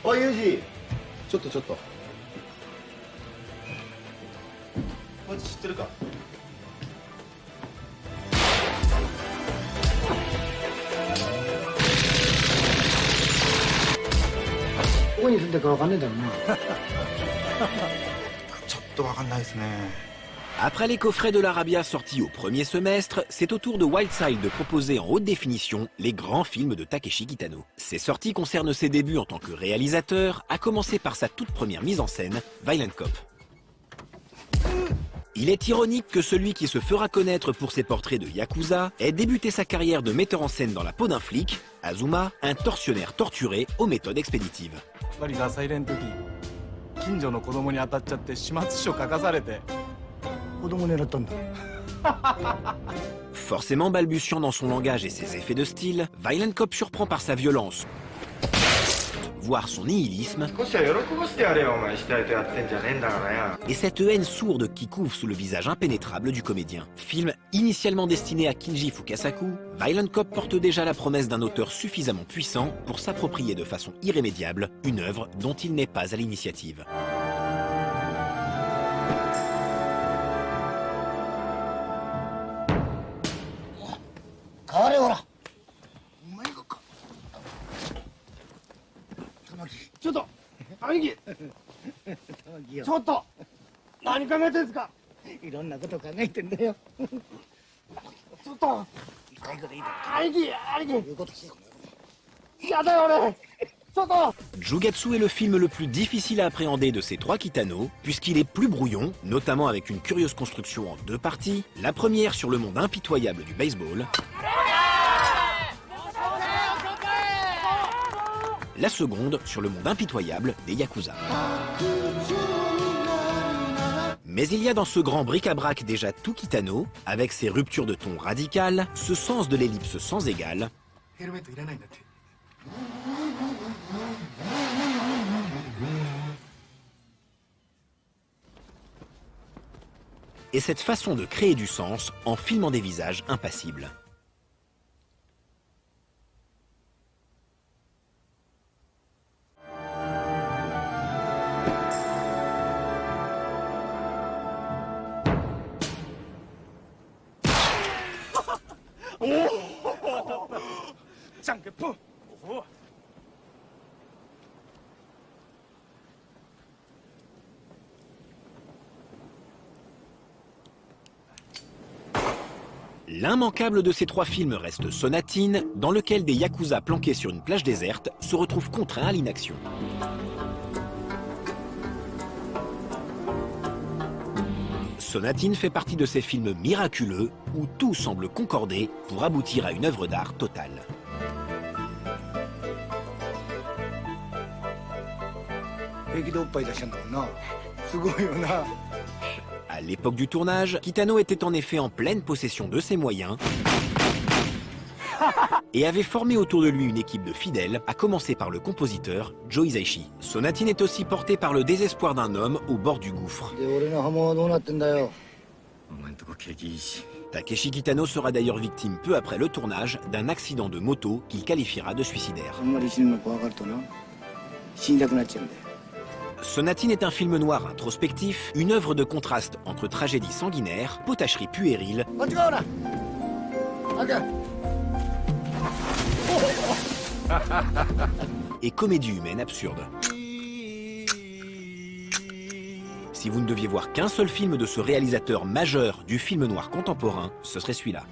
おい、ユージ。ちょっと。こいつ知ってるか？どこに住んでるかわかんねえだろうな。ちょっとわかんないですね。Après les coffrets de l'Arabia sortis au premier semestre, c'est au tour de Wildside de proposer en haute définition les grands films de Takeshi Kitano. Ces sorties concernent ses débuts en tant que réalisateur, à commencer par sa toute première mise en scène, Violent Cop. Il est ironique que celui qui se fera connaître pour ses portraits de Yakuza ait débuté sa carrière de metteur en scène dans la peau d'un flic, Azuma, un tortionnaire torturé aux méthodes expéditives. Forcément balbutiant dans son langage et ses effets de style, Violent Cop surprend par sa violence, voire son nihilisme, et cette haine sourde qui couvre sous le visage impénétrable du comédien. Film initialement destiné à Kinji Fukasaku, Violent Cop porte déjà la promesse d'un auteur suffisamment puissant pour s'approprier de façon irrémédiable une œuvre dont il n'est pas à l'initiative. Jugetsu est le film le plus difficile à appréhender de ces trois Kitano, puisqu'il est plus brouillon, notamment avec une curieuse construction en deux parties, la première sur le monde impitoyable du baseball, la seconde sur le monde impitoyable des Yakuza. Mais il y a dans ce grand bric-à-brac déjà tout Kitano, avec ses ruptures de ton radicales, ce sens de l'ellipse sans égale, et cette façon de créer du sens en filmant des visages impassibles. L'immanquable de ces trois films reste Sonatine, dans lequel des Yakuza planqués sur une plage déserte se retrouvent contraints à l'inaction. Sonatine fait partie de ces films miraculeux où tout semble concorder pour aboutir à une œuvre d'art totale. À l'époque du tournage, Kitano était en effet en pleine possession de ses moyens et avait formé autour de lui une équipe de fidèles, à commencer par le compositeur Joe Hisaishi. Sonatine est aussi porté par le désespoir d'un homme au bord du gouffre. Takeshi Kitano sera d'ailleurs victime peu après le tournage d'un accident de moto qu'il qualifiera de suicidaire. Sonatine est un film noir introspectif, une œuvre de contraste entre tragédie sanguinaire, potacherie puérile et comédie humaine absurde. Si vous ne deviez voir qu'un seul film de ce réalisateur majeur du film noir contemporain, ce serait celui-là.